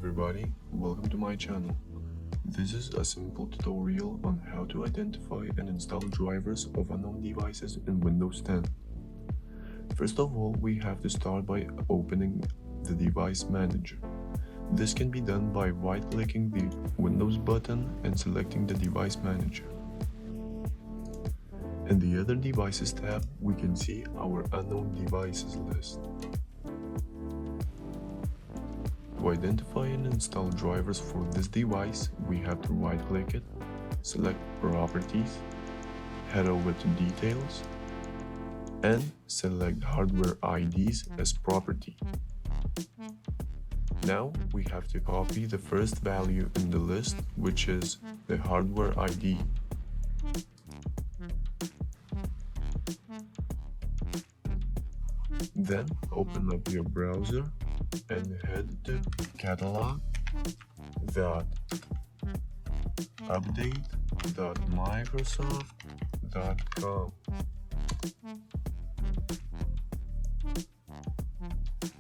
everybody, welcome to my channel. This is a simple tutorial on how to identify and install drivers of unknown devices in Windows 10. First of all, we have to start by opening the Device Manager. This can be done by right-clicking the Windows button and selecting the Device Manager. In the Other Devices tab, we can see our unknown devices list. To identify and install drivers for this device, we have to right-click it, select Properties, head over to Details, and select Hardware IDs as property. Now we have to copy the first value in the list, which is the hardware ID. Then open up your browser and head to catalog.update.microsoft.com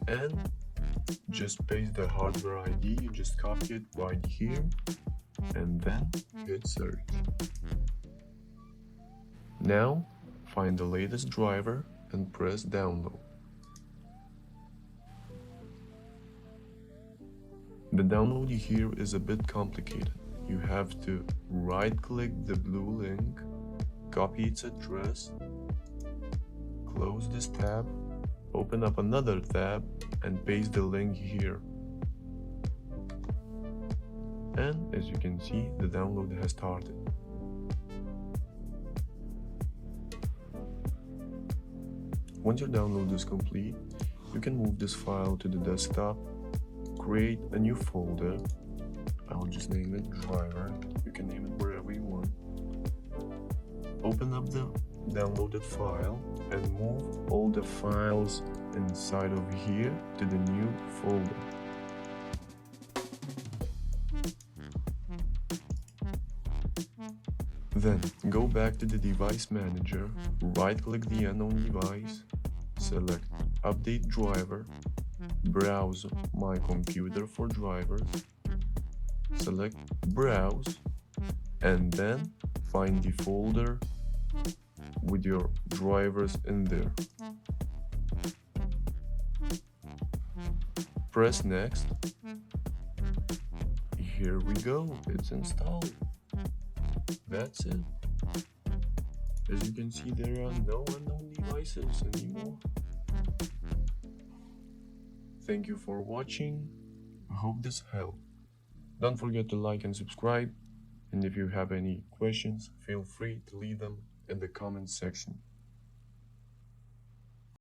and just paste the hardware ID. You just copy it right here and then hit search. Now find the latest driver and press download. The download here is a bit complicated. You have to right-click the blue link, copy its address, close this tab, open up another tab, and paste the link here. And as you can see, the download has started. Once your download is complete, you can move this file to the desktop, create a new folder. I'll just name it driver. You can name it wherever you want. Open up the downloaded file and move all the files inside of here to the new folder. Then go back to the Device Manager, right-click the unknown device, select Update Driver, browse My Computer for drivers, select Browse, and then find the folder with your drivers in there. Press Next. Here we go, it's installed. That's it. As you can see, there are no unknown devices anymore. Thank you for watching. I hope this helped. Don't forget to like and subscribe. And if you have any questions, feel free to leave them in the comment section.